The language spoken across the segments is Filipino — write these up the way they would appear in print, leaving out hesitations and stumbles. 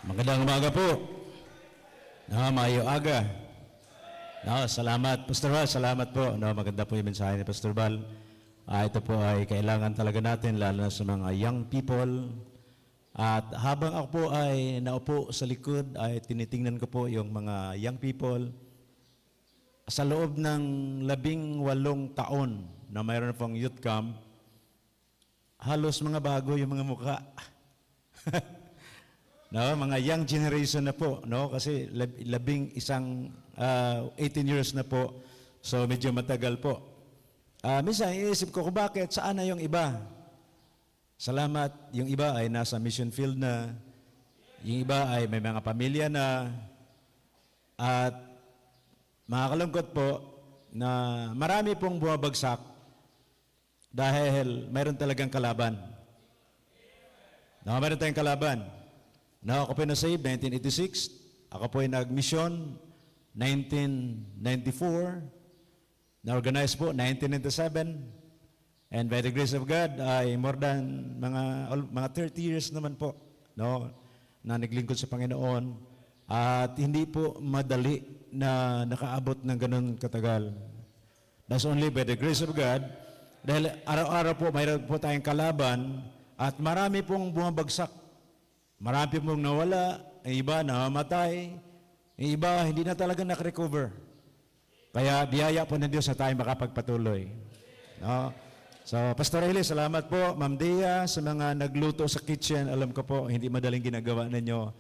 Magandang umaga po. Maayong aga. Salamat. Pastor Val, salamat po. Maganda po yung mensahe ni Pastor Val. Ito po ay kailangan talaga natin, lalo na sa mga young people. At habang ako po ay naupo sa likod, ay tinitingnan ko po yung mga young people. Sa loob ng 18 taon na mayroon pong youth camp, halos mga bago yung mga mukha. Mga young generation na po, kasi 18 years na po. So medyo matagal po. Minsan iisip ko kung bakit, saan na yung iba? Salamat, yung iba ay nasa mission field na, yung iba ay may mga pamilya na, at makakalungkot po na marami pong bumabagsak dahil mayroon talagang kalaban. Mayroon tayong kalaban. Ako po na-save 1986. Ako po ay nag-mission 1994. Na-organize po 1997. And by the grace of God, ay more than mga 30 years naman po na naglingkod sa Panginoon. At hindi po madali na nakaabot ng ganun katagal. That's only by the grace of God. Dahil araw-araw po mayroon po tayong kalaban at marami pong bumabagsak. Marami pong nawala, ang iba namamatay, ang iba hindi na talaga nakarecover. Kaya biyaya po ng Diyos na tayo makapagpatuloy. So, Pastor Eli, salamat po. Ma'am Dea, sa mga nagluto sa kitchen, alam ko po, hindi madaling ginagawa ninyo.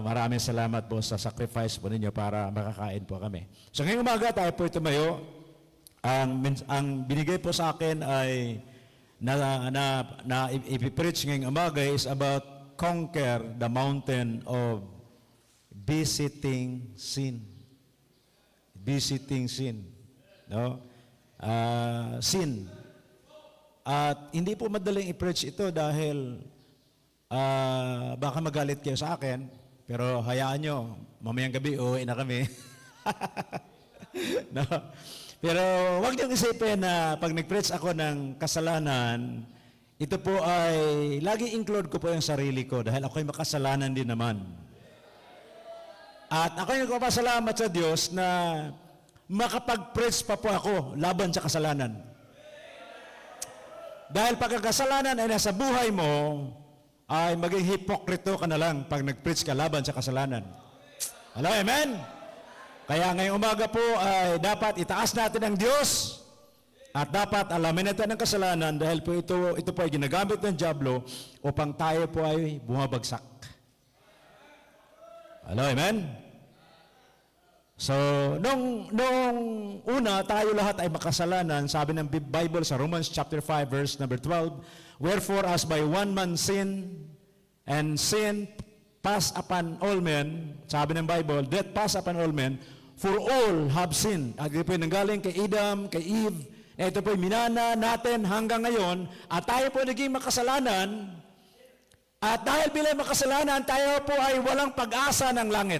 Maraming salamat po sa sacrifice po ninyo para makakain po kami. So, ngayong umaga tayo po tumayo. Ang binigay po sa akin ay na ipipreach ngayong umaga is about conquer the mountain of visiting sin. Visiting sin. Sin. At hindi po madaling i-preach ito dahil baka magalit kayo sa akin, pero hayaan nyo, mamayang gabi uuwi na kami. Pero huwag niyong isipin na pag nag-preach ako ng kasalanan, ito po ay, lagi include ko po yung sarili ko dahil ako'y makasalanan din naman. At ako'y nagpapasalamat sa Diyos na makapag-preach pa po ako laban sa kasalanan. Dahil pagkakasalanan ay nasa buhay mo, ay maging hipokrito ka na lang pag nag-preach ka laban sa kasalanan. Hello, amen? Kaya ngayong umaga po ay dapat itaas natin ang Diyos. At dapat alamin natin ang kasalanan dahil po ito po ay ginagamit ng dyablo upang tayo po ay bumabagsak. Hello, amen? So, nung una, tayo lahat ay makasalanan, sabi ng Bible sa Romans chapter 5, verse number 12, wherefore as by one man sin, and sin passed upon all men, sabi ng Bible, death passed upon all men, for all have sinned. At ito po yung nanggaling kay Adam, kay Eve, ito po minana natin hanggang ngayon at tayo po naging makasalanan at dahil bilang makasalanan, tayo po ay walang pag-asa ng langit.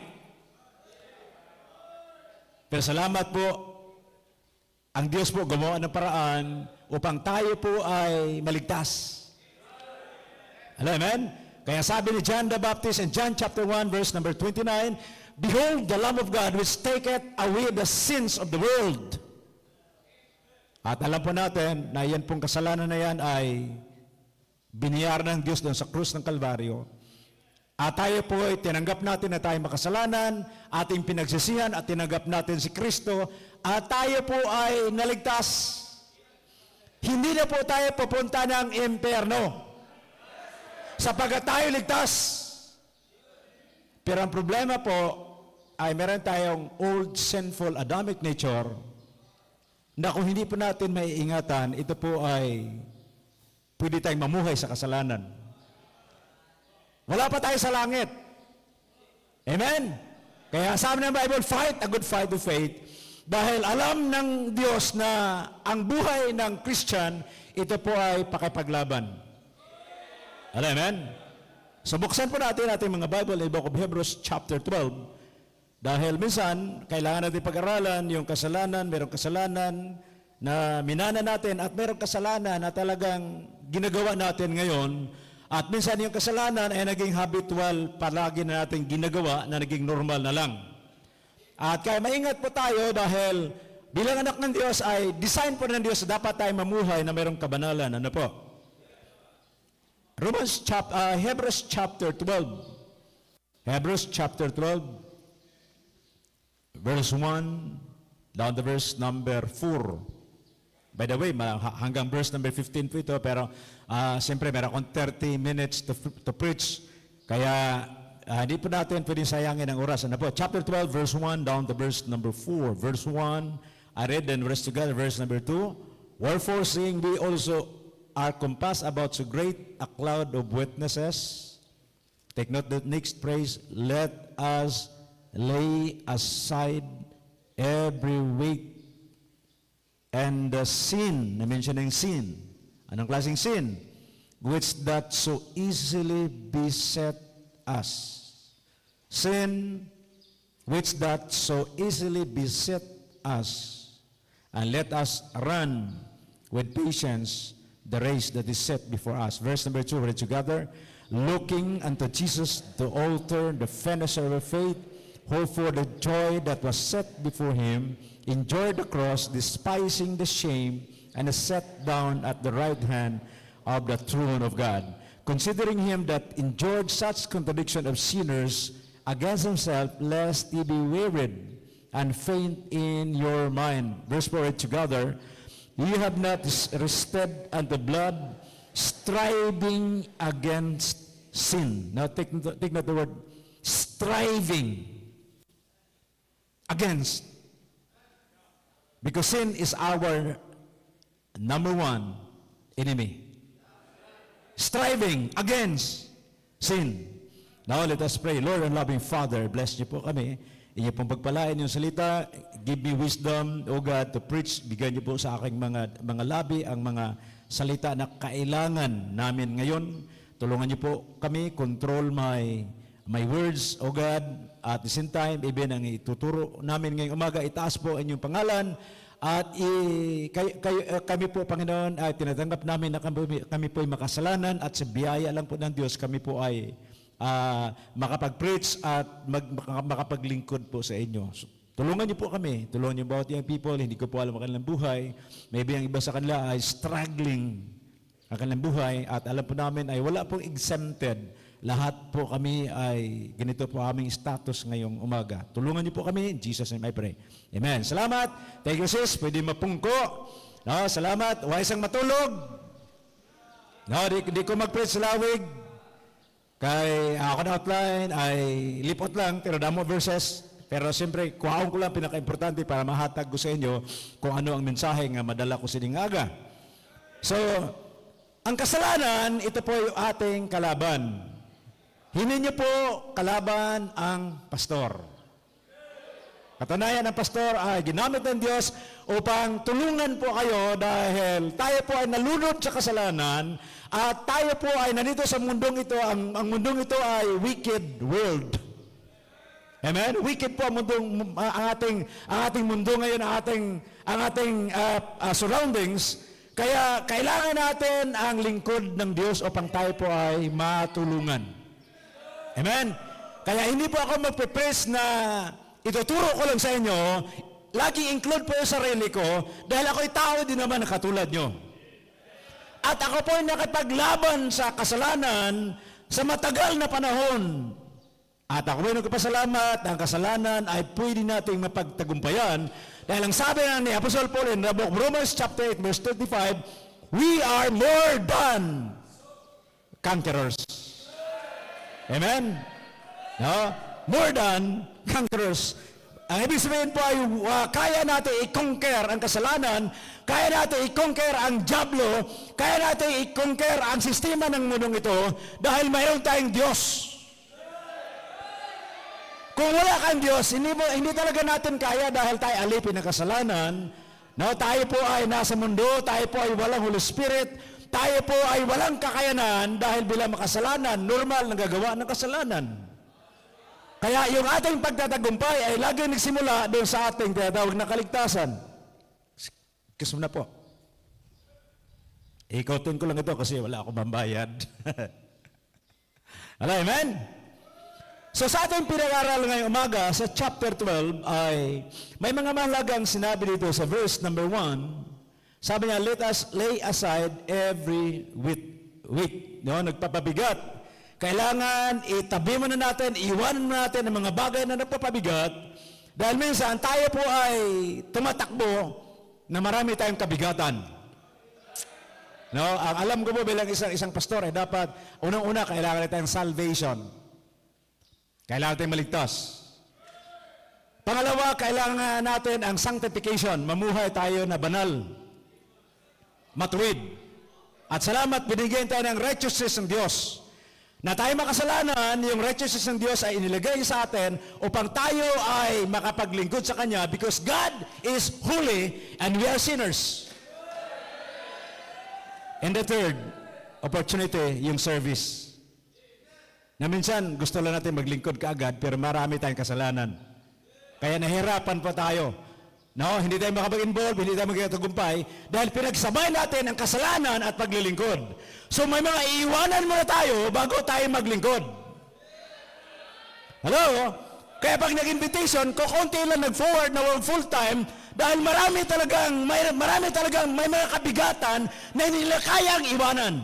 Pero salamat po, ang Diyos po gumawa ng paraan upang tayo po ay maligtas. Hello, amen? Kaya sabi ni John the Baptist in John chapter 1 verse number 29, behold the Lamb of God which taketh away the sins of the world. At alam po natin na yan pong kasalanan na yan ay biniyar ng Diyos doon sa krus ng Kalbaryo. At tayo po ay tinanggap natin na tayo makasalanan, ating pinagsisihan at tinanggap natin si Kristo, at tayo po ay naligtas. Hindi na po tayo pupunta ng impyerno sapagkat tayo ligtas. Pero ang problema po ay meron tayong old sinful Adamic nature na kung hindi po natin maiingatan, ito po ay pwede tayong mamuhay sa kasalanan. Wala pa tayo sa langit. Amen? Kaya sabi ng Bible, fight a good fight of faith. Dahil alam ng Diyos na ang buhay ng Christian, ito po ay pakipaglaban. Amen? So buksan po natin ating mga Bible, in the book of Hebrews chapter 12. Dahil minsan, kailangan natin pag-aralan yung kasalanan, mayroong kasalanan na minana natin at mayroong kasalanan na talagang ginagawa natin ngayon At minsan yung kasalanan ay naging habitual, palagi na natin ginagawa na naging normal na lang. At kaya maingat po tayo dahil bilang anak ng Diyos ay design po ng Diyos dapat tayo mamuhay na mayroong kabanalan. Ano po? Hebrews chapter 12. Hebrews chapter 12, verse 1 down to verse number 4. By the way, hanggang verse number 15 po ito, pero siyempre meron akong 30 minutes to preach. Kaya hindi po natin pwedeng sayangin ang oras. Ano po? Chapter 12, verse 1 down to verse number 4. Verse 1, I read and verse together, verse number 2. Wherefore, seeing we also are compassed about so great a cloud of witnesses, take note the next phrase, let us lay aside every weight and the sin, na-mention ng sin. Anong klaseng sin? Which that so easily beset us. Sin, which that so easily beset us. And let us run with patience the race that is set before us. Verse number 2, read together. Looking unto Jesus, the author, the finisher of faith, who for the joy that was set before him, endured the cross, despising the shame, and is set down at the right hand of the throne of God. Considering him that endured such contradiction of sinners against himself, lest he be wearied and faint in your mind. Verse 4 together. You have not resisted unto blood, striving against sin. Now take note the word striving against. Because sin is our number one enemy. Striving against sin. Now let us pray. Lord and loving Father, bless niyo po kami. Inyo pong pagpalain yung salita. Give me wisdom, O God, to preach. Bigyan niyo po sa aking mga labi ang mga salita na kailangan namin ngayon. Tulungan niyo po kami, control my words, O God. At the same time, even ang ituturo namin ngayong umaga, itaas po inyong pangalan. At kami po, Panginoon, ay tinatanggap namin na kami po ay makasalanan at sa biyaya lang po ng Diyos, kami po ay makapag-preach at makapaglingkod po sa inyo. So, tulungan niyo po kami. Tulungan niyo bawat young people. Hindi ko po alam ang kanilang buhay. Maybe ang iba sa kanila ay struggling ang kanilang buhay. At alam po namin ay wala pong exempted. Lahat po kami ay ganito po aming status ngayong umaga. Tulungan niyo po kami. In Jesus' name I pray. Amen. Salamat. Thank you, sis. Pwede mapungko. No, salamat. Huwag isang matulog. No, di ko mag-preach sa lawig. Kay ako na outline ay lipot lang, pero damo verses. Pero siyempre, kuhaon ko lang pinaka-importante para mahatag ko sa inyo kung ano ang mensahe nga madala ko sining aga. So, ang kasalanan, ito po yung ating kalaban. Hindi niyo po kalaban ang pastor. Katunayan, ang pastor ay ginamit ng Diyos upang tulungan po kayo dahil tayo po ay nalunod sa kasalanan at tayo po ay nandito sa mundong ito. Ang mundong ito ay wicked world. Amen? Wicked po ang ating mundo ngayon, ang ating surroundings. Kaya kailangan natin ang lingkod ng Diyos upang tayo po ay matulungan. Amen? Kaya hindi po ako magpe-press na ituturo ko lang sa inyo, lagi include po yung sarili ko dahil ako'y tao din naman na katulad nyo. At ako po ay nakipaglaban sa kasalanan sa matagal na panahon. At ako ay nagpapasalamat na ang kasalanan ay pwede nating mapagtagumpayan dahil ang sabi ni Apostle Paul in the book of Romans chapter 8 verse 35, we are more than conquerors. Amen? No? More than conquerors. Ang ibig sabihin po ay kaya natin i-conquer ang kasalanan, kaya natin i-conquer ang diablo, kaya natin i-conquer ang sistema ng mundong ito dahil mayroon tayong Diyos. Kung wala kang Diyos, hindi talaga natin kaya dahil tayo alipin ng kasalanan. No, tayo po ay nasa mundo, tayo po ay walang Holy Spirit, tayo po ay walang kakayanan dahil bilang makasalanan, normal na gagawa ng kasalanan. Kaya yung ating pagtatagumpay ay lagi nagsimula doon sa ating tinatawag na kaligtasan. Kiss mo na po. Ikotin ko lang ito kasi wala akong mambayad. Hello, amen? So sa ating pinag-aral ngayong umaga, sa chapter 12, ay may mga mahalagang sinabi dito sa verse number 1. Sabi niya, let us lay aside every weight. No? Nagpapabigat. Kailangan itabi mo na natin, iwanan mo natin ang mga bagay na nagpapabigat. Dahil minsan tayo po ay tumatakbo na marami tayong kabigatan. No, ang alam ko po bilang isang pastor ay dapat unang-una kailangan natin salvation. Kailangan natin maligtas. Pangalawa, kailangan natin ang sanctification. Mamuhay tayo na banal, matuwid. At salamat, binigyan tayo ng righteousness ng Diyos. Na tayo makasalanan, yung righteousness ng Diyos ay inilagay sa atin upang tayo ay makapaglingkod sa Kanya because God is holy and we are sinners. And the third opportunity, yung service. Na minsan, gusto lang natin maglingkod kaagad, pero marami tayong kasalanan. Kaya nahirapan pa tayo. No, hindi tayo makapag-involve, hindi tayo magkatagumpay, dahil pinagsabay natin ang kasalanan at paglilingkod. So may mga iiwanan muna tayo bago tayo maglingkod. Hello? Kaya pag nag-invitation, kukunti lang nag-forward na full-time, dahil marami talagang may mga kabigatan na hindi nila kayang iwanan.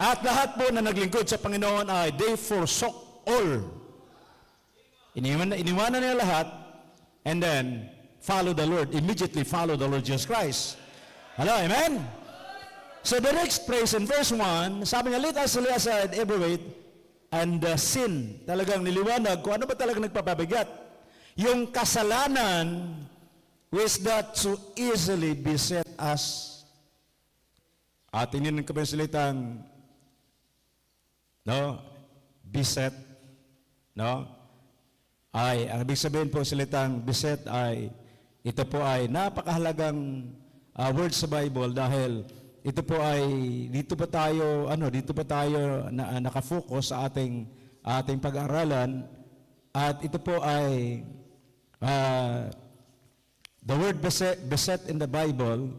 At lahat po na naglingkod sa Panginoon ay they forsook all. Iniwanan nila lahat and then follow the Lord. Immediately follow the Lord Jesus Christ. Hello, amen? So the next phrase in verse 1, sabi niya, let us lay aside every weight and sin. Talagang niliwanag kung ano ba talagang nagpapabigat. Yung kasalanan which that so easily beset us. At inin ko ba yung salitang beset, ay, ang ibig sabihin po salitang beset ay, ito po ay napakahalagang word sa Bible dahil ito po ay, dito pa tayo nakafocus sa ating pag-aaralan at ito po ay, the word beset in the Bible,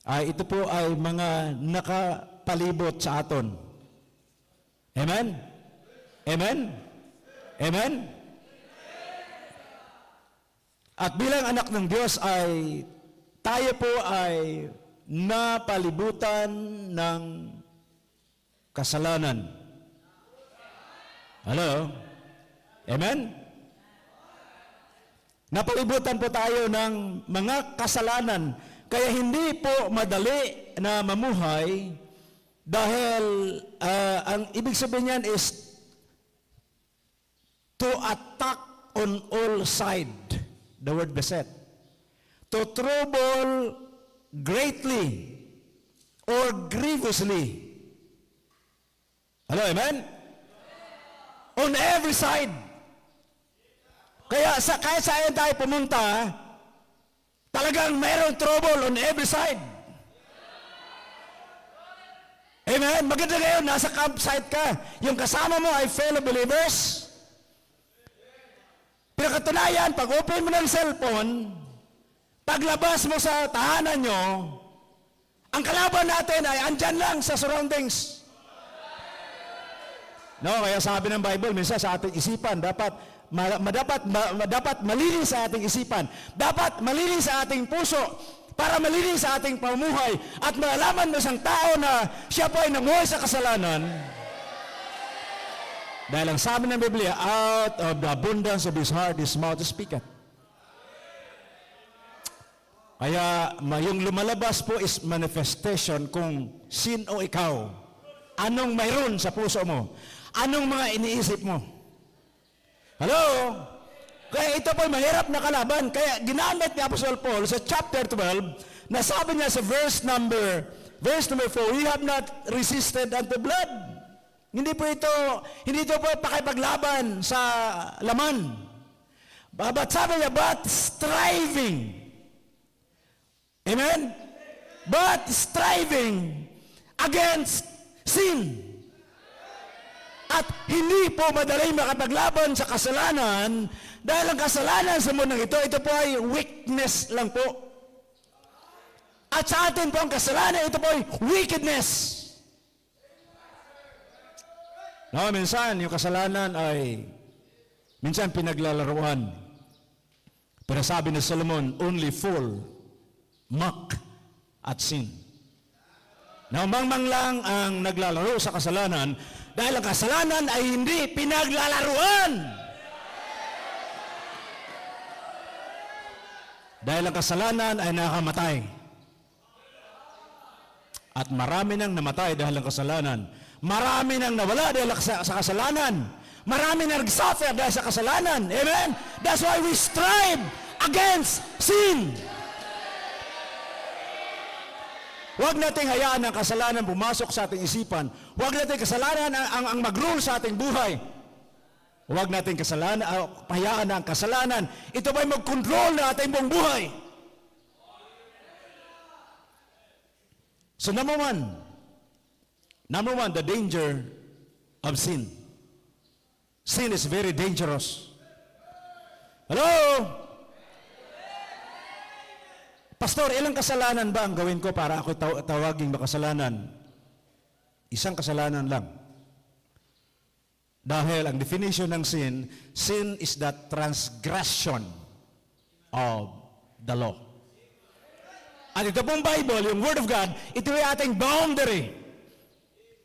ay ito po ay mga nakapalibot sa aton. Amen? Amen? Amen? At bilang anak ng Diyos ay tayo po ay napalibutan ng kasalanan. Hello? Amen? Napalibutan po tayo ng mga kasalanan. Kaya hindi po madali na mamuhay dahil ang ibig sabihin niyan is to attack on all sides. The word beset. To trouble greatly or grievously. Hello, amen? On every side. Kaya kahit saan tayo pumunta, talagang mayroong trouble on every side. Amen? Maganda ngayon, nasa campsite ka. Yung kasama mo ay fellow believers. Pinakatunayan, pag open mo ng cellphone, paglabas mo sa tahanan nyo, ang kalaban natin ay andyan lang sa surroundings. No, kaya sabi ng Bible, minsan sa ating isipan, dapat malinis sa ating isipan. Dapat malinis sa ating puso para malinis sa ating pamumuhay at malaman mo isang tao na siya po ay namuhay sa kasalanan. Dahil ang sabi ng Biblia, out of the abundance of his heart, his mouth speaketh. Kaya yung lumalabas po is manifestation kung sino ikaw. Anong mayroon sa puso mo? Anong mga iniisip mo? Hello? Kaya ito po ay mahirap na kalaban. Kaya ginamit ni Apostle Paul sa chapter 12, na sabi niya sa verse number 4, we have not resisted unto blood. Hindi po ito pakipaglaban sa laman. But sabi niya, but striving. Amen? But striving against sin. At hindi po madali makapaglaban sa kasalanan dahil ang kasalanan sa mundong ito po ay weakness lang po. At sa atin po ang kasalanan, ito po ay wickedness. No, minsan yung kasalanan ay minsan pinaglalaruan. Pero sabi ni Solomon, only fool mock at sin. Now, mangmang lang ang naglalaro sa kasalanan dahil ang kasalanan ay hindi pinaglalaruan. Dahil ang kasalanan ay nakamatay. At marami nang namatay dahil ang kasalanan. Marami nang nawala dahil sa kasalanan. Marami nang nagsuffer dahil sa kasalanan. Amen? That's why we strive against sin. Huwag nating hayaan ang kasalanan pumasok sa ating isipan. Huwag nating kasalanan ang mag-rule sa ating buhay. Huwag nating hayaan ang kasalanan. Ito ba'y mag-control na ating buong buhay? So number one, the danger of sin. Sin is very dangerous. Hello? Pastor, ilang kasalanan ba ang gawin ko para ako tawaging makasalanan? Isang kasalanan lang. Dahil ang definition ng sin is the transgression of the law. At ito pong Bible, yung Word of God, ito ay ating boundary.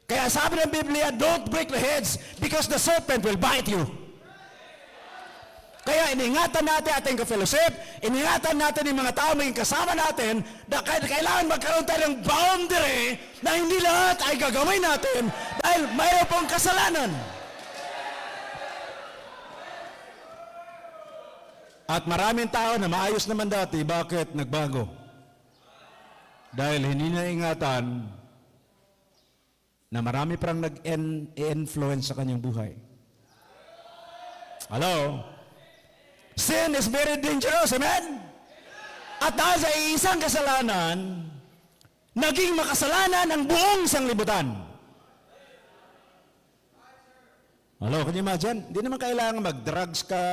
Kaya sabi ng Biblia, don't break the heads because the serpent will bite you. Kaya iningatan natin ating ka-fellowship, iningatan natin yung mga tao maging kasama natin, na kailangan magkaroon tayo ng boundary na hindi lahat ay gagawin natin dahil mayroon pong kasalanan. At maraming tao na maayos naman dati, bakit nagbago? Dahil hindi na ingatan na marami parang nag-influence sa kanyang buhay. Hello? Sin is very dangerous, amen? At dahil sa isang kasalanan, naging makasalanan ang buong sanglibutan. Hello, can you imagine? Hindi naman kailangan mag-drugs ka,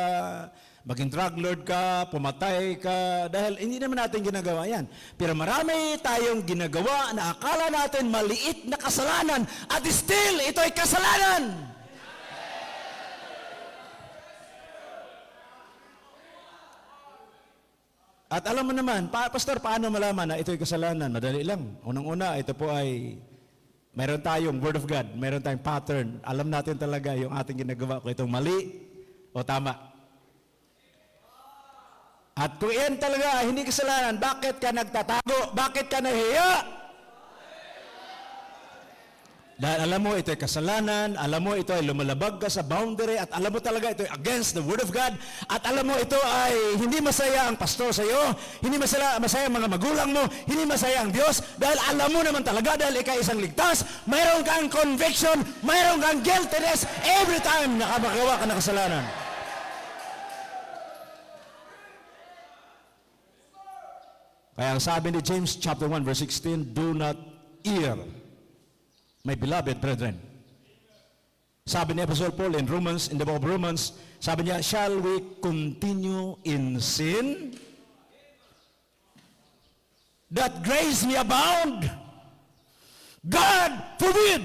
maging drug lord ka, pumatay ka, dahil hindi naman natin ginagawa yan. Pero marami tayong ginagawa na akala natin maliit na kasalanan at still, ito ay kasalanan. At alam mo naman, Pastor, paano malaman na ito ay kasalanan? Madali lang. Unang-una, ito po ay mayroon tayong Word of God, mayroon tayong pattern. Alam natin talaga yung ating ginagawa kung itong mali o tama. At kung yan talaga hindi kasalanan, bakit ka nagtatago? Bakit ka nahiya? Dahil alam mo ito ay kasalanan, alam mo ito ay lumalabag ka sa boundary, at alam mo talaga ito ay against the Word of God, at alam mo ito ay hindi masaya ang pastor sa iyo, hindi masaya ang mga magulang mo, hindi masaya ang Diyos, dahil alam mo naman talaga, dahil ikaw isang ligtas, mayroon kang conviction, mayroon kang guiltiness every time na magawa ka ng kasalanan. Kaya ang sabi ni James chapter 1 verse 16, do not err, my beloved brethren. Sabi ni Apostle Paul in the book of Romans, sabi niya, shall we continue in sin that grace may abound? God forbid!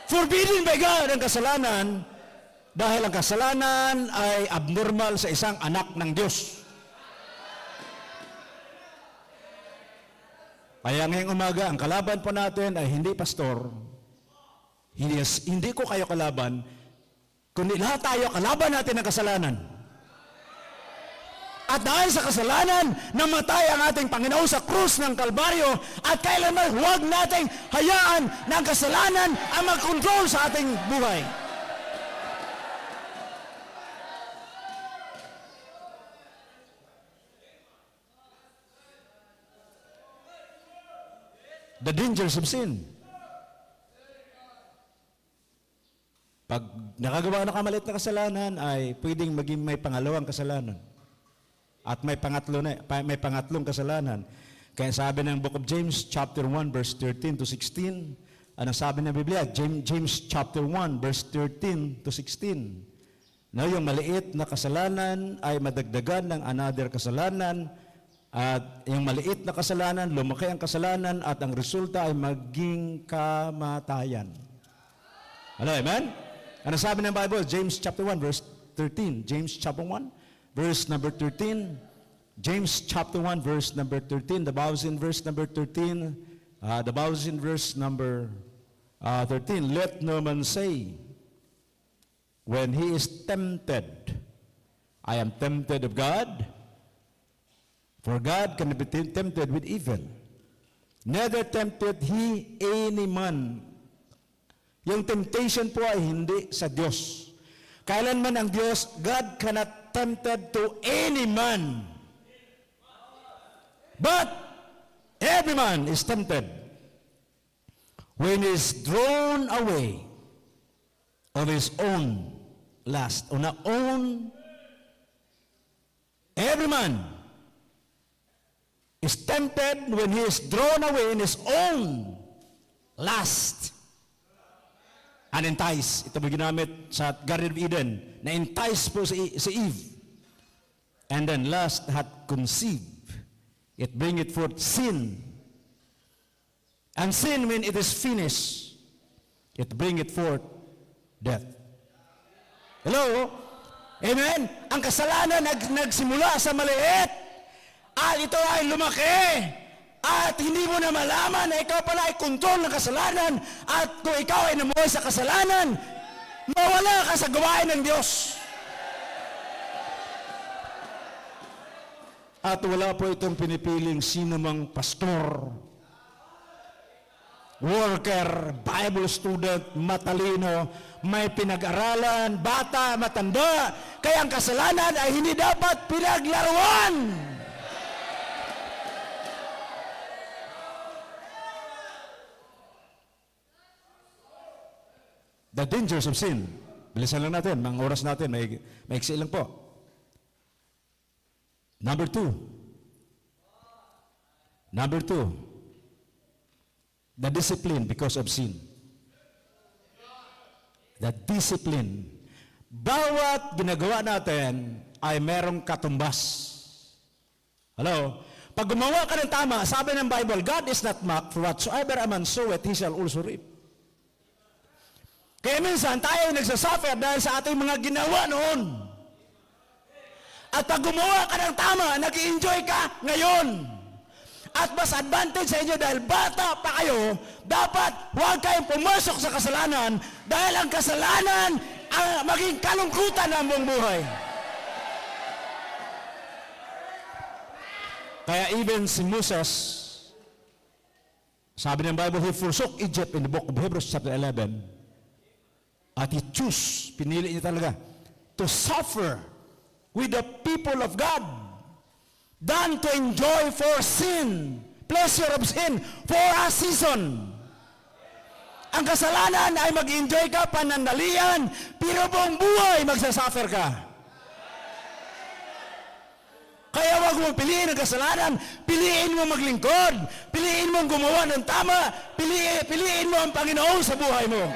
Forbidden by God ang kasalanan, dahil ang kasalanan ay abnormal sa isang anak ng Diyos. Kaya ngayong umaga, ang kalaban po natin ay hindi pastor, hindi ko kayo kalaban, kundi lahat tayo kalaban natin ng kasalanan. At dahil sa kasalanan, namatay ang ating Panginoon sa krus ng Kalbaryo, at kailanman huwag nating hayaan na ang kasalanan ang mag-control sa ating buhay. The dangers of sin. Pag nakagawa na kamalit na kasalanan, ay pwedeng maging may pangalawang kasalanan. At may pangatlong kasalanan. Kaya sabi ng Book of James, chapter 1, verse 13 to 16, anong sabi ng Biblia? James chapter 1, verse 13 to 16. Na yung maliit na kasalanan ay madagdagan ng another kasalanan, at yung maliit na kasalanan, lumaki ang kasalanan, at ang resulta ay maging kamatayan. Hello, amen? Ano sabi ng Bible? James chapter 1, verse 13. James chapter 1, verse number 13. James chapter 1, verse number 13. The Bible is in verse number 13. The Bible is in verse number 13. Let no man say, when he is tempted, I am tempted of God. For God can be tempted with evil. Neither tempted he any man. Yung temptation po ay hindi sa Diyos. Kailanman ang Diyos, God cannot tempted to any man. But every man is tempted when he is drawn away of his own lust. Every man is tempted when he is drawn away in his own lust. And entice. Ito mo ginamit sa Garden of Eden. Na-entice po si Eve. And then lust hath conceived. It bringeth forth sin. And sin, when it is finished, it bringeth forth death. Hello? Amen? Ang kasalanan nagsimula sa maliit. At ito ay lumaki. At hindi mo na malaman na ikaw pala ay kontrol ng kasalanan. At kung ikaw ay namuhay sa kasalanan, mawala ka sa gawain ng Diyos. At wala po itong pinipiling sino mang pastor, worker, Bible student, matalino, may pinag-aralan, bata, matanda. Kaya ang kasalanan ay hindi dapat pinaglaruan. The dangers of sin. Bilisan lang natin, mga oras natin, maiksi lang po. Number two, the discipline because of sin. The discipline. Bawat ginagawa natin ay merong katumbas. Hello? Pag gumawa ka ng tama, sabi ng Bible, God is not mocked, for whatsoever a man soweth, he shall also reap. Kaya minsan tayo nagsasuffer dahil sa ating mga ginawa noon. At pag gumawa ka ng tama, nag-i-enjoy ka ngayon. At mas advantage sa inyo dahil bata pa kayo, dapat huwag kayong pumasok sa kasalanan dahil ang kasalanan ang maging kalungkutan ng buong buhay. Kaya even si Moses, sabi ng Bible, he forsook Egypt in the book of Hebrews chapter 11. At he chose, pinili niya talaga, to suffer with the people of God than to enjoy for sin, pleasure of sin, for a season. Ang kasalanan ay mag-enjoy ka panandalian, pero buong buhay magsasuffer ka. Kaya wag mo piliin ang kasalanan, piliin mo maglingkod, piliin mo gumawa ng tama, piliin mo ang Panginoon sa buhay mo.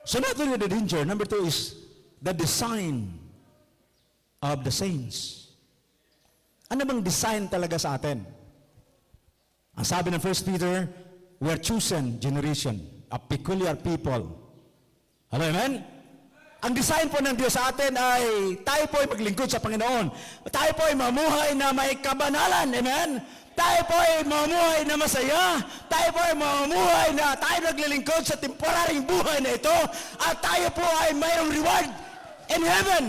So not only the danger, number two is the design of the saints. Ano bang design talaga sa atin? Ang sabi ng 1 Peter, we are chosen generation, a peculiar people. Hello, amen? Ang design po ng Diyos sa atin ay tayo po ay maglingkod sa Panginoon. Tayo po ay mamuhay na may kabanalan, amen? Tayo po ay mamuhay na masaya. Tayo po ay mamuhay na tayo naglilingkod sa temporaryong buhay na ito. At tayo po ay mayroong reward in heaven.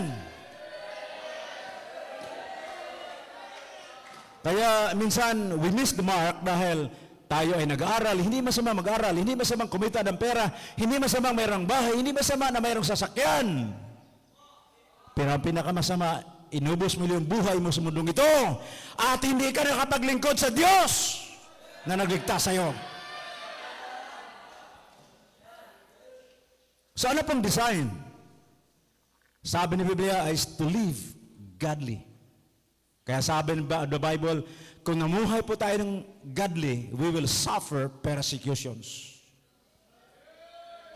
Kaya minsan we miss the mark dahil tayo ay nag-aaral. Hindi masama mag-aaral. Hindi masamang kumita ng pera. Hindi masamang mayroong bahay. Hindi masama na mayroong sasakyan. Pero ang pinakamasama, inubos mo yung buhay mo sa mundong ito at hindi ka nakapaglingkod sa Diyos na nagligtas sa'yo. So ano pong design? Sabi ni Biblia is to live godly. Kaya sabi ng the Bible, kung namuhay po tayo ng godly, we will suffer persecutions.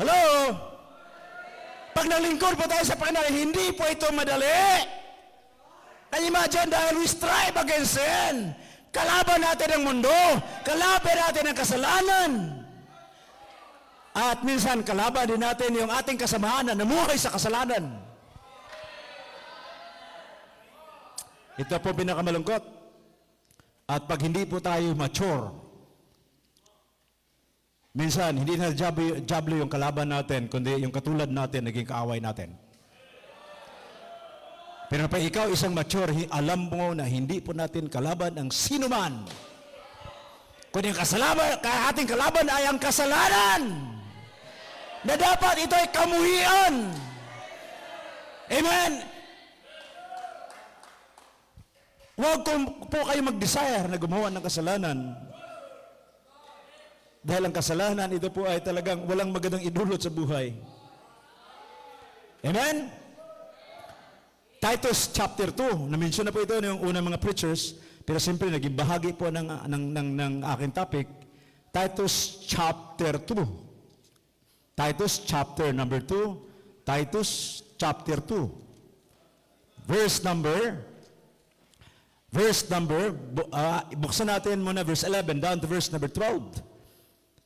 Hello? Pag nalingkod po tayo sa Panginoon, hindi po ito madali. And imagine, dahil we strive against sin, Kalaban natin ang mundo. Kalaban natin ang kasalanan. At minsan, kalaban din natin yung ating kasamahan na namuhay sa kasalanan. Ito po pinakamalungkot. At pag hindi po tayo mature, minsan, hindi na jablo yung kalaban natin, kundi yung katulad natin, naging kaaway natin. Pero pag ikaw isang mature, alam mo na hindi po natin kalaban ang sino man. Kundi ang ating kalaban ay ang kasalanan. Na dapat ito ay kamuhian. Amen? Huwag po kayo mag-desire na gumawa ng kasalanan. Dahil ang kasalanan, ito po ay talagang walang magandang idulot sa buhay. Amen? Titus chapter 2, na-mention na po ito ng unang mga preachers, pero siyempre naging bahagi po ng aking topic, Titus chapter 2. Titus chapter number 2, Titus chapter 2. Verse number, buksan natin muna verse 11 down to verse number 12.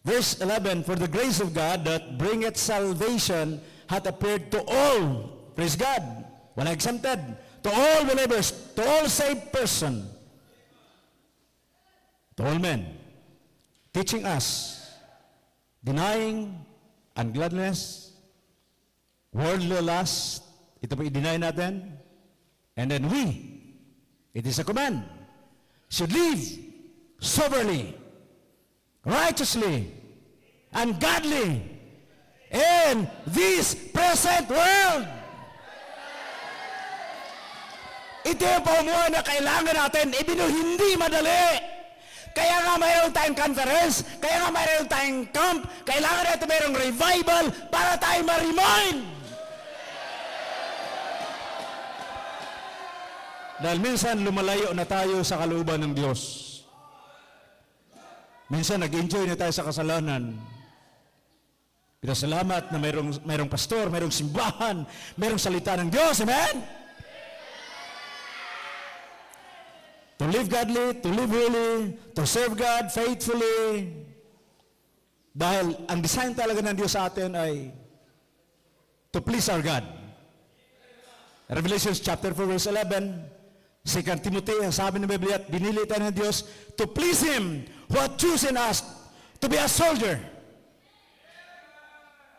Verse 11, for the grace of God that bringeth salvation hath appeared to all. Praise God. Wala exempted. To all believers, to all saved person, to all men, teaching us, denying ungladness, worldly lust, ito po i-deny natin, and then we, it is a command, should live soberly, righteously, and godly in this present world. Ito yung pamuhay na kailangan natin, hindi madali. Kaya nga mayroon tayong conference, kaya nga mayroon tayong camp, kailangan natin mayroong revival para tayo ma-remind. Dahil minsan lumalayo na tayo sa kalooban ng Diyos. Minsan nag-enjoy na tayo sa kasalanan. Pero salamat na mayroong pastor, mayroong simbahan, mayroong salita ng Diyos. Amen? To live godly, to live holy, to serve God faithfully. Dahil ang design talaga ng Diyos sa atin ay to please our God. Revelation chapter 4 verse 11, 2 Timothy, ang sabi ng Biblia, binili tayo ng Diyos to please Him who hath chosen us to be a soldier.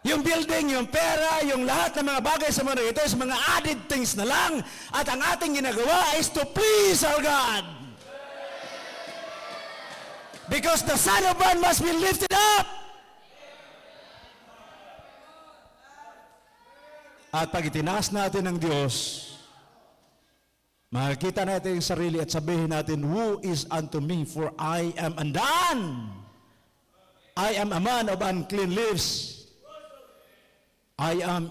Yung building, yung pera, yung lahat ng mga bagay sa mundo, ito is mga added things na lang. At ang ating ginagawa is to please our God. Because the Son of Man must be lifted up. At pag itinaas natin ng Diyos, makikita natin yung sarili at sabihin natin, who is unto me, for I am undone. I am a man of unclean lips. I am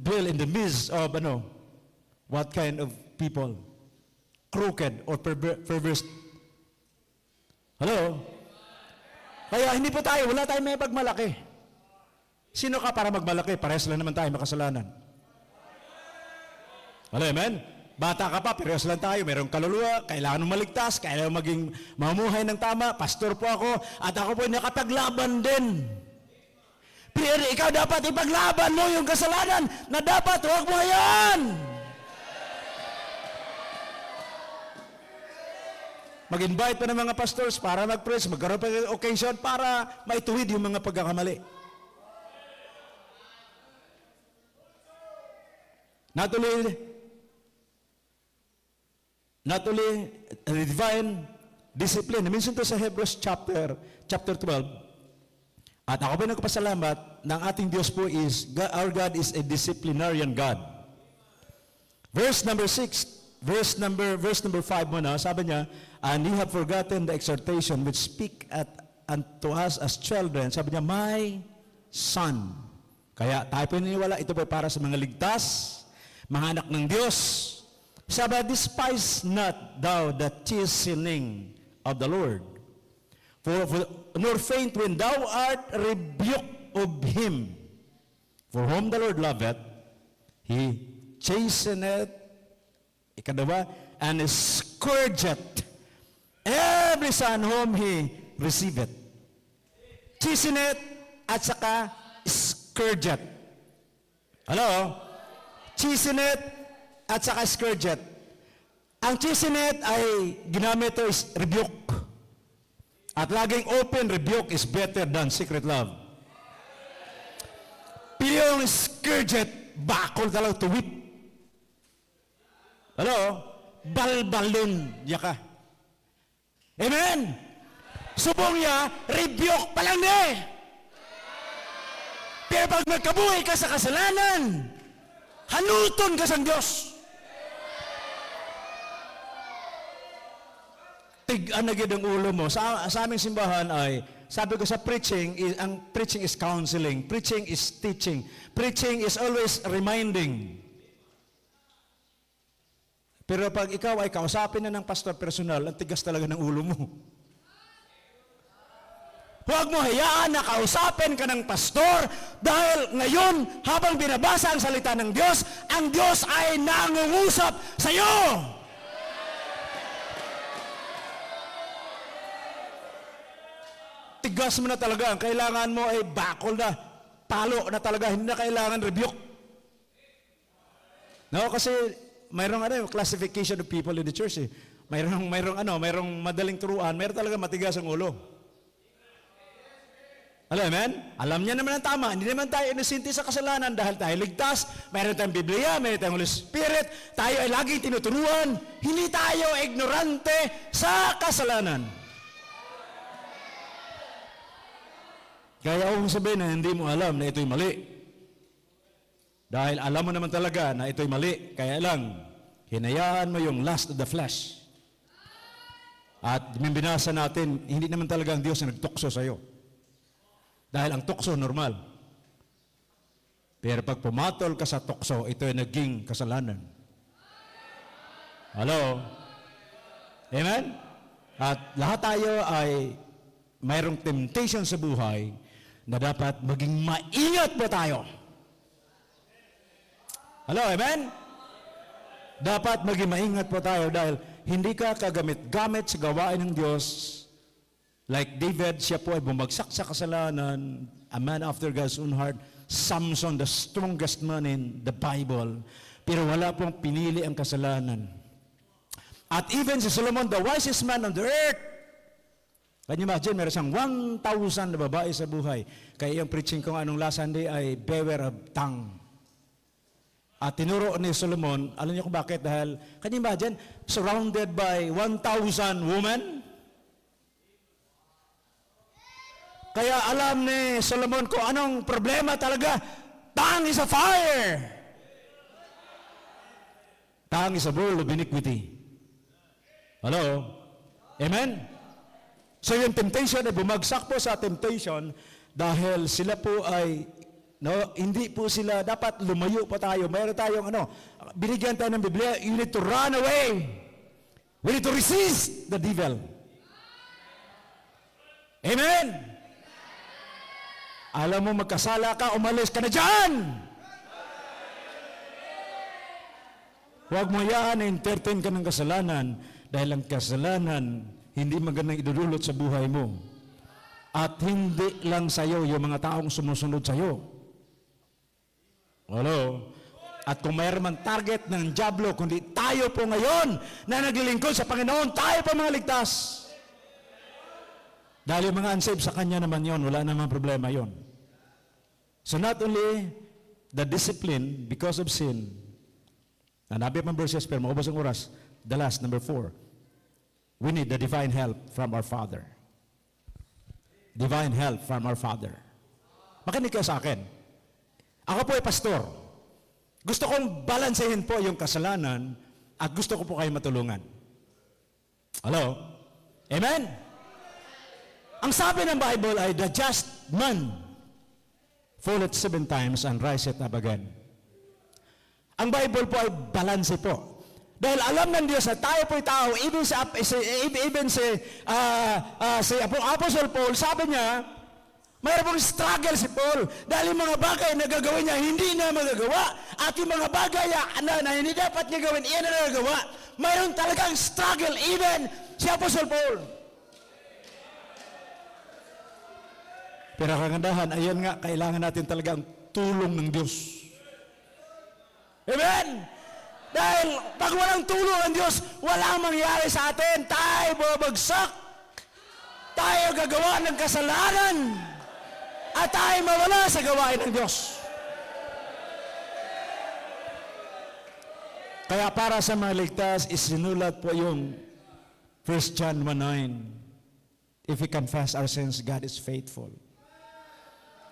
dwell in the midst of, what kind of people? Crooked or perverse. Hello? Kaya hindi po tayo, wala tayong may pagmalaki. Sino ka para magmalaki? Parehas lang naman tayo makasalanan. Hello, amen? Bata ka pa, parehas lang tayo. Mayroong kaluluwa, kailangan mong maligtas, kailangan maging mamuhay ng tama. Pastor po ako, at ako po nakapaglaban din. Pero ikaw dapat ipaglaban mo yung kasalanan na dapat huwag mo yan. Mag-invite pa ng mga pastors para mag-preach, magkaroon pa ng occasion para maituwid yung mga pagkakamali. Not only divine discipline. Minsan to sa Hebrews chapter 12. At ako po nagpasalamat ng ating Diyos po is, our God is a disciplinarian God. Verse number 5 muna, sabi niya, and ye have forgotten the exhortation which speak unto us as children. Sabi niya, my son. Kaya tayo po niniwala, ito po para sa mga ligtas, mga anak ng Diyos. Sabi, despise not thou the chastening of the Lord. Nor faint when thou art rebuked of Him. For whom the Lord loveth, He chasteneth, and scourgeth every son whom he receiveth. Chastenet at saka scourget. Hello? Chastenet at saka scourget. Ang chastenet ay ginamit ito is rebuke. At laging open rebuke is better than secret love. Pero yung scourget, bakol talaga to whip. Hello? Balbalon niya ka. Amen? Subong niya, rebuke pa lang niya. Pero pag nagkabuhay ka sa kasalanan, hanuton ka sa Diyos. Tig-an na gid ang ulo mo. Sa aming simbahan ay, sabi ko sa preaching, ang preaching is counseling. Preaching is teaching. Preaching is always reminding. Pero pag ikaw ay kausapin na ng pastor personal, ang tigas talaga ng ulo mo. Huwag mo hayaan na kausapin ka ng pastor dahil ngayon, habang binabasa ang salita ng Diyos, ang Diyos ay nangungusap sa iyo. Tigas mo na talaga. Ang kailangan mo ay bakol na, palo na talaga. Hindi na kailangan rebuke. No, kasi mayroong classification of people in the church. Eh. Mayroong madaling turuan, mayroong talaga matigas ang ulo. Amen? Alam niya naman ang tama. Hindi naman tayo inusinti sa kasalanan dahil tayo ligtas. Mayroon tayong Biblia, mayroon tayong Holy Spirit. Tayo ay laging tinuturuan. Hindi tayo ignorante sa kasalanan. Kaya kung sabihin na hindi mo alam na ito'y mali. Dahil alam mo naman talaga na ito'y mali. Kaya lang, hinayaan mo yung lust of the flesh. At binasa natin, hindi naman talaga ang Diyos na nagtukso sa iyo. Dahil ang tukso normal. Pero pag pumatol ka sa tukso, ito ay naging kasalanan. Hello? Amen? At lahat tayo ay mayroong temptation sa buhay na dapat maging maingat po tayo. Hello? Amen? Dapat maging maingat po tayo dahil hindi ka kagamit-gamit sa gawain ng Diyos. Like David, siya po ay bumagsak sa kasalanan, a man after God's own heart. Samson, the strongest man in the Bible. Pero wala pong pinili ang kasalanan. At even si Solomon, the wisest man on the earth, can you imagine, meron siyang 1,000 na babae sa buhay. Kaya yung preaching ko anong last Sunday ay beware of tongue. At tinuro ni Solomon, alam niyo kung bakit? Dahil, can you imagine, surrounded by 1,000 women? Kaya alam ni Solomon kung anong problema talaga. Tongue is a fire. Tongue is a bowl of iniquity. Hello? Amen? So yung temptation ay bumagsak po sa temptation dahil sila po ay hindi po sila dapat lumayo pa tayo. Mayroon tayong binigyan tayo ng Biblia, you need to run away. We need to resist the devil. Amen? Alam mo, magkasala ka, umalis ka na dyan. Huwag mo yan na entertain ka ng kasalanan dahil ang kasalanan hindi magandang idudulot sa buhay mo. At hindi lang sa'yo, yung mga taong sumusunod sa'yo. Hello? At kung mayroon man target ng dyablo, kundi tayo po ngayon na naglilingkod sa Panginoon, tayo po mga ligtas. Dahil yung mga unsaved sa Kanya naman yon, wala namang problema yon. So not only the discipline because of sin, nabi pang verses, pero maubos ang oras, the last, number 4, we need the divine help from our Father. Divine help from our Father. Makinig kayo sa akin. Ako po ay pastor. Gusto kong balansehin po yung kasalanan at gusto ko po kayo matulungan. Hello? Amen? Ang sabi ng Bible ay, the just man falleth 7 times and riseth up again. Ang Bible po ay balanse po. Dahil alam ng Diyos na tayo po'y tao, even si Apostle Paul, sabi niya, mayroon pong struggle si Paul dahil yung mga bagay na gagawin niya, hindi na magagawa. At yung mga bagay na hindi dapat niya gawin, iyan na nagagawa. Mayroon talagang struggle even Si Apostle Paul. Pero kagandahan, ayan nga, kailangan natin talaga ang tulong ng Diyos. Amen? Dahil pag walang tulong ng Diyos, walang mangyari sa atin. Tayo babagsak. Tayo gagawa ng kasalanan. At tayo mawala sa gawain ng Diyos. Kaya para sa mga ligtas, isinulat po yung 1 John 1:9. If we confess our sins, God is faithful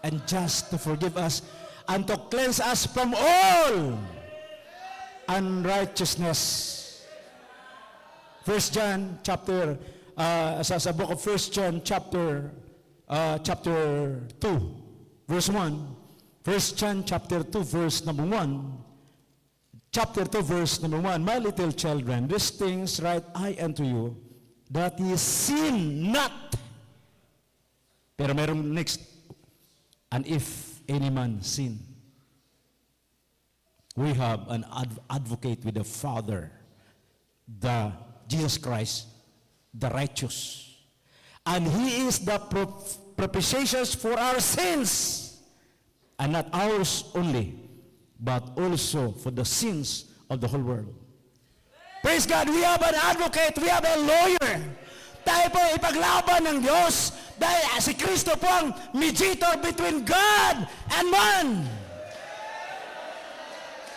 and just to forgive us and to cleanse us from all unrighteousness. 1 John chapter, sa book of 1 John chapter 2, verse 1. 1 John chapter 2, verse number 1. Chapter 2, verse number 1. My little children, these things write I unto you, that ye sin not. Pero mayroong next. And if any man sin, we have an advocate with the Father, the Jesus Christ, the righteous. And He is the propitiation for our sins, and not ours only, but also for the sins of the whole world. Praise God, we have an advocate, we have a lawyer. Tayo po ipaglaban ng Diyos dahil si Kristo po ang mediator between God and man.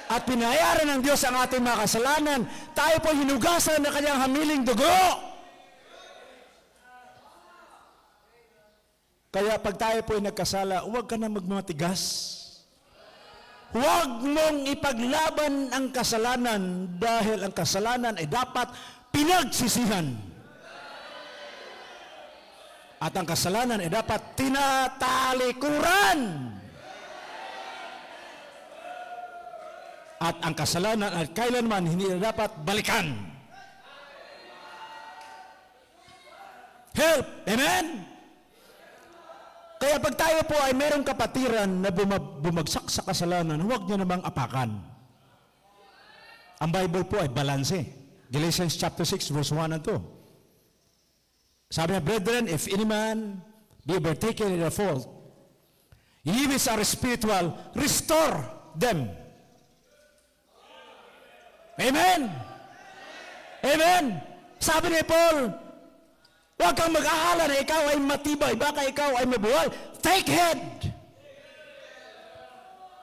At pinayaran ng Diyos ang ating mga kasalanan. Tayo po hinugasan ng kanyang hamiling dugo. Kaya pag tayo po ay nagkasala, huwag ka na magmatigas. Huwag mong ipaglaban ang kasalanan dahil ang kasalanan ay dapat pinagsisihan. At ang kasalanan ay dapat tinatalikuran. At ang kasalanan ay kailanman hindi na dapat balikan. Help! Amen? Kaya pag tayo po ay mayroong kapatiran na bumagsak sa kasalanan, huwag niyo namang apakan. Ang Bible po ay balanse. Galatians chapter 6, verse 1 and 2. Sabi niya, brethren, if any man be overtaken in a fault, ye which are spiritual, restore them. Amen? Amen? Sabi ni Paul, huwag kang mag-aala na ikaw ay matibay, baka ikaw ay mabuhay. Take heed.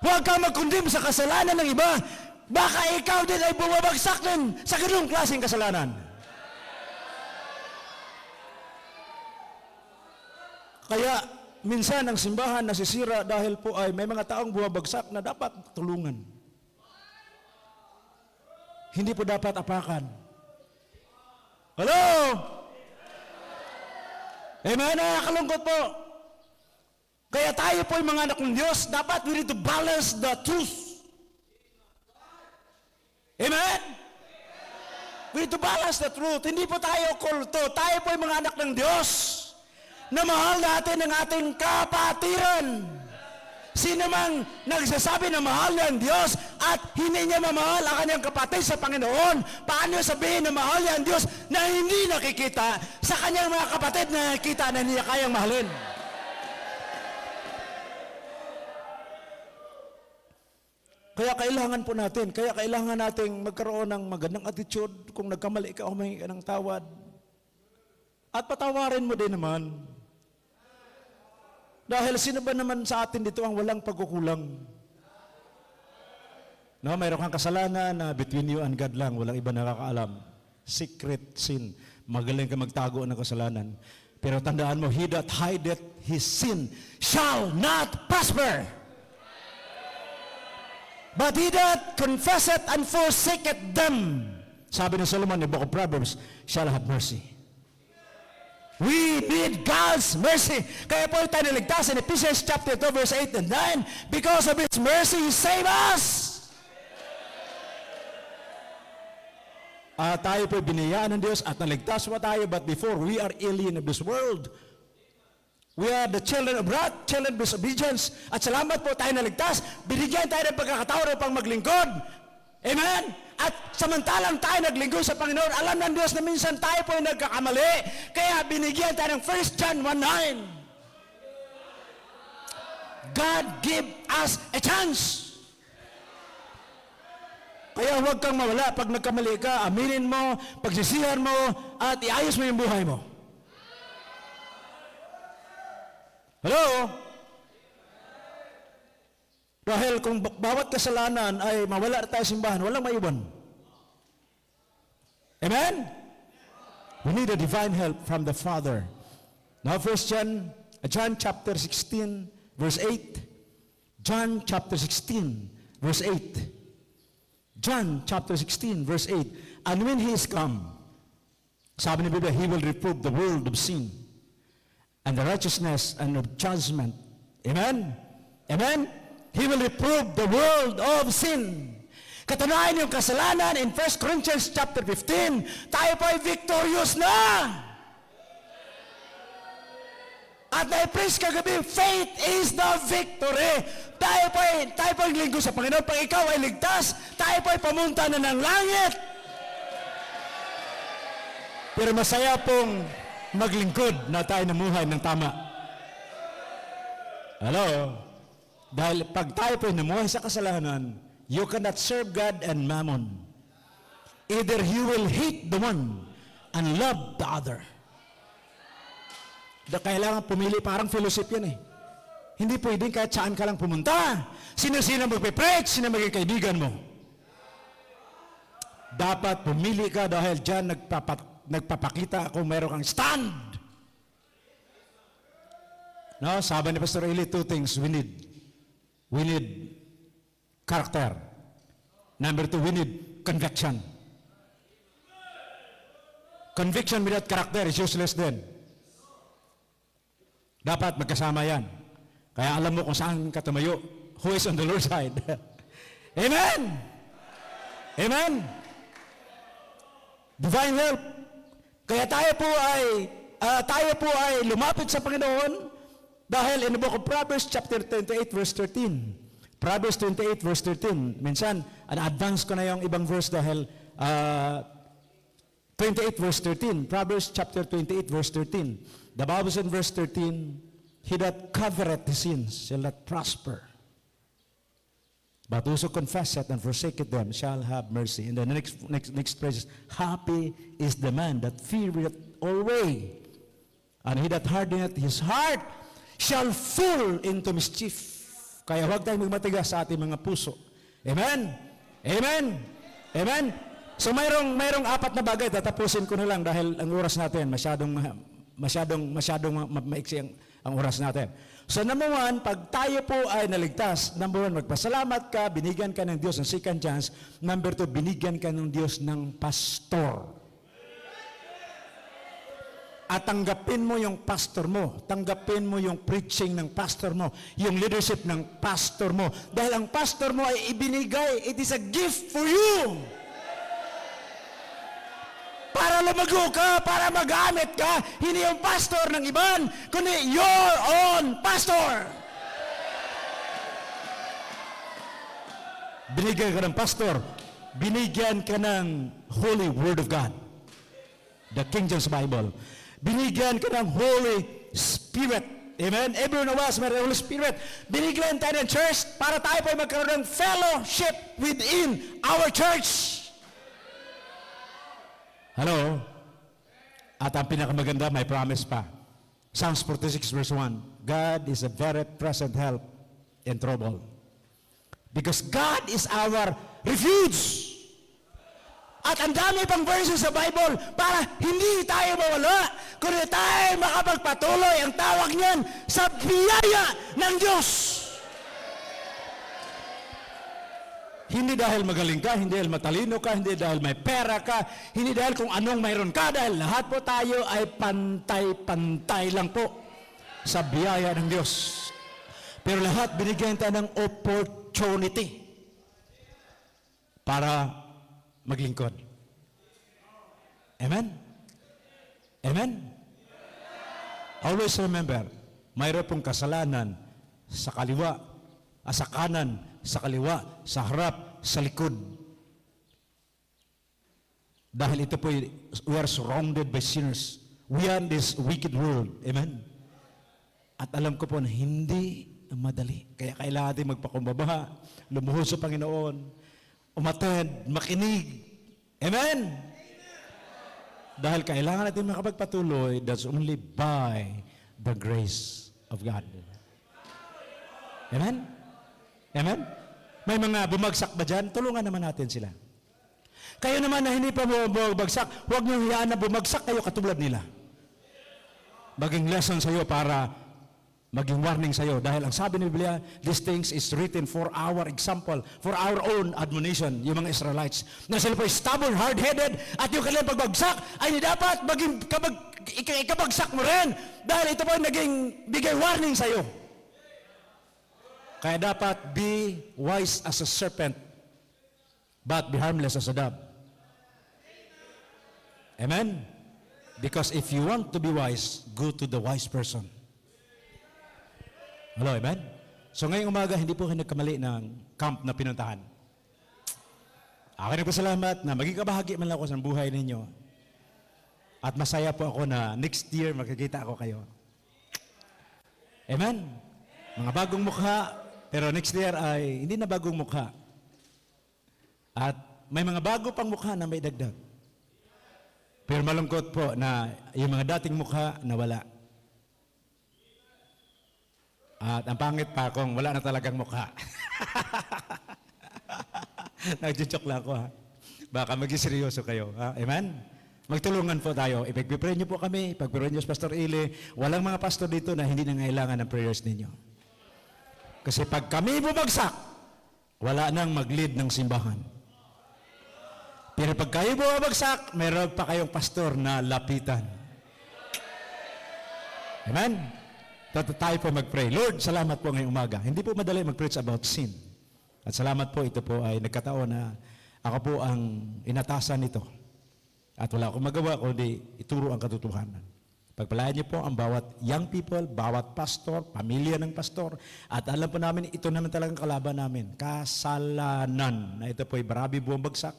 Huwag kang mag-condemn sa kasalanan ng iba, baka ikaw din ay bumabagsak din sa ganung klaseng kasalanan. Kaya minsan ang simbahan nasisira dahil po ay may mga taong bumabagsak na dapat tulungan. Hindi po dapat apakan. Hello? Amen? Nakakalungkot po. Kaya tayo po yung mga anak ng Diyos, dapat we need to balance the truth. Amen? We need to balance the truth. Hindi po tayo kulto. Tayo po yung mga anak ng Diyos na mahal natin ang ating kapatiran. Sino mang nagsasabi na mahal niya ang Diyos at hindi niya mamahal ang kanyang kapatid sa Panginoon, paano sabihin na mahal niya ang Diyos na hindi nakikita sa kanyang mga kapatid na nakikita na hindi niya kayang mahalin? Kaya kailangan nating magkaroon ng magandang attitude. Kung nagkamali ka, humingi ka ng tawad. At patawarin mo din naman. Dahil sino ba naman sa atin dito ang walang pagkukulang? No, mayroon kang kasalanan na between you and God lang, walang iba nakakaalam. Secret sin. Magaling ka magtago ng kasalanan. Pero tandaan mo, he that hideth his sin shall not prosper. But he that confesseth and forsaketh them, sabi ni Solomon in the book of Proverbs, shall have mercy. We need God's mercy. Kaya po tayo naligtas in Ephesians chapter 2 verse 8 and 9. Because of His mercy, He saved us. Tayo po biniyaan ng Diyos at naligtas pa tayo, but before we are alien of this world. We are the children of wrath, children of disobedience. At salamat po tayo naligtas. Binigyan tayo ng pagkakataon upang maglingkod. Amen? At samantalang tayo naglingkod sa Panginoon, alam ng Diyos na minsan tayo po ay nagkakamali. Kaya binigyan tayo ng 1 John 1:9. God give us a chance. Kaya huwag kang mawala. Pag nagkamali ka, aminin mo, pagsisihan mo, at iayos mo yung buhay mo. Hello? Dahil kung bawat kasalanan ay mawala tayo simbahan, walang maiwan. Amen? We need a divine help from the Father. Now, John chapter 16, verse 8. John chapter 16, verse 8. John chapter 16, verse 8. And when He is come, sabi ni Biblia, He will reprove the world of sin and the righteousness and of judgment. Amen? Amen? He will reprove the world of sin. Katunayan yung kasalanan in 1 Corinthians chapter 15, tayo po ay victorious na. At na-preach kagabi, faith is the victory. Tayo po ay linggo sa Panginoon. Pag ikaw ay ligtas, tayo po ay pamunta na ng langit. Pero masaya pong maglingkod na tayo namuhay ng tama. Hello? Dahil pag tayo po ay namuhay sa kasalanan, you cannot serve God and mammon. Either you will hate the one and love the other. Kailangan pumili, parang fellowship yan eh. Hindi pwedeng kahit saan ka lang pumunta. Sino-sino magpe-preach, sino maging kaibigan mo. Dapat pumili ka dahil dyan nagpapakita kung meron kang stand. No, sabi ni Pastor Eli, two things we need. We need character. Number two, we need conviction. Conviction without character is useless din. Dapat magkasama yan. Kaya alam mo kung saan ka tumayo. Who is on the Lord's side? Amen! Amen! Divine help. Kaya tayo po ay lumapit sa Panginoon dahil in the book of Proverbs chapter 28 verse 13. Proverbs 28 verse 13. Minsan, advance ko na yung ibang verse dahil 28 verse 13. Proverbs chapter 28 verse 13. The Bible says in verse 13, He that covereth his sins shall not prosper. But whoso confesseth and forsaketh them shall have mercy. And the next phrase is, happy is the man that feareth always. And he that hardeneth his heart shall fall into mischief. Kaya huwag tayong magmatigas sa ating mga puso. Amen? Amen? Amen? So mayroong apat na bagay, tatapusin ko na lang dahil ang oras natin masyadong maiksi ang oras natin. So number one, pag tayo po ay naligtas, number one, magpasalamat ka, binigyan ka ng Diyos ng second chance. Number two, binigyan ka ng Diyos ng pastor. At tanggapin mo yung pastor mo, tanggapin mo yung preaching ng pastor mo, yung leadership ng pastor mo. Dahil ang pastor mo ay ibinigay, it is a gift for you. Para lumago ka, para magamit ka, hindi yung pastor ng iban, kundi your own pastor. Binigyan ka ng pastor, binigyan ka ng Holy Word of God, the King James Bible. Binigyan ka ng Holy Spirit. Amen? Everyone of us may Holy Spirit. Binigyan tayo ng church para tayo po magkaroon ng fellowship within our church. Hello? At ang pinakamaganda, may promise pa. Psalms 46 verse 1. God is a very present help in trouble. Because God is our refuge. At ang dami pang verses sa Bible para hindi tayo mawala, kundi tayo makapagpatuloy. Ang tawag niyan sa biyaya ng Diyos. Hindi dahil magaling ka, hindi dahil matalino ka, hindi dahil may pera ka, hindi dahil kung anong mayroon ka, dahil lahat po tayo ay pantay-pantay lang po sa biyaya ng Diyos. Pero lahat binigyan tayo ng opportunity para maglingkod. Amen? Amen? Always remember, mayroon pong kasalanan sa kaliwa, sa kanan, sa kaliwa, sa harap, sa likod. Dahil ito po, we are surrounded by sinners. We are in this wicked world. Amen? At alam ko po na hindi madali. Kaya kailangan natin magpakumbaba, lumuhod sa Panginoon, umattend, makinig. Amen? Dahil kailangan natin makapagpatuloy, that's only by the grace of God. Amen? Amen? May mga bumagsak ba dyan? Tulungan naman natin sila. Kayo naman na hindi pa bumagsak, huwag niyo hiyaan na bumagsak kayo katulad nila. Maging lesson sa iyo para maging warning sa iyo. Dahil ang sabi ni Biblia, these things is written for our example, for our own admonition, yung mga Israelites. Na sila po stubborn, hard-headed, at yung kanilang pagbagsak ay dapat maging ikabagsak mo rin. Dahil ito po naging bigay warning sa iyo. Kaya dapat be wise as a serpent, but be harmless as a dove. Amen? Because if you want to be wise, go to the wise person. Hello, amen? So ngayong umaga, hindi po kayo nagkamali ng camp na pinuntahan. Ako nagpasalamat na maging kabahagi man lang ako sa buhay ninyo. At masaya po ako na next year makikita ako kayo. Amen? Mga bagong mukha, pero next year ay hindi na bagong mukha. At may mga bago pang mukha na may dagdag. Pero malungkot po na yung mga dating mukha nawala. At ang pangit pa kung wala na talagang mukha. Nagjo-joke lang ako ha. Baka maging seryoso kayo. Ha? Amen? Magtulungan po tayo. Ipagpipray niyo po kami. Ipagpipray niyo sa Pastor Eli. Walang mga pastor dito na hindi nangailangan ng prayers ninyo. Kasi pag kami bumagsak, wala nang mag-lead ng simbahan. Pero pag kayo bumagsak, meron pa kayong pastor na lapitan. Amen? Tayo po mag-pray. Lord, salamat po ngayong umaga. Hindi po madali mag-preach about sin. At salamat po, ito po ay nagkataon na ako po ang inatasan nito. At wala akong magawa kundi ituro ang katotohanan. Pagpalayan niyo po ang bawat young people, bawat pastor, pamilya ng pastor. At alam po namin, ito naman talagang kalaban namin. Kasalanan. Na ito po ay barabi buwang bagsak.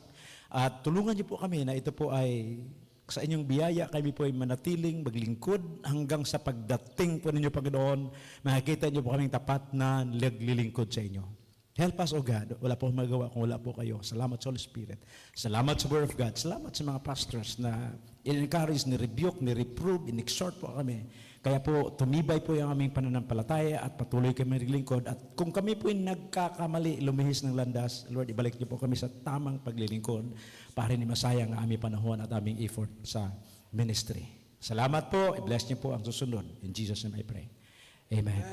At tulungan niyo po kami na ito po ay sa inyong biyaya, kami po ay manatiling, maglingkod hanggang sa pagdating po ninyo, Panginoon, makikita niyo po kaming tapat na naglilingkod sa inyo. Help us, O God. Wala po magawa kung wala po kayo. Salamat sa Holy Spirit. Salamat sa Word of God. Salamat sa mga pastors na in-encourage, ni-rebuke, ni-reprove, in-exhort po kami. Kaya po, tumibay po yung aming pananampalataya at patuloy kami naglilingkod. At kung kami po yung nagkakamali, lumihis ng landas, Lord, ibalik niyo po kami sa tamang paglilingkod para hindi masayang ang aming panahon at aming effort sa ministry. Salamat po. I-bless niyo po ang susunod. In Jesus' name I pray. Amen.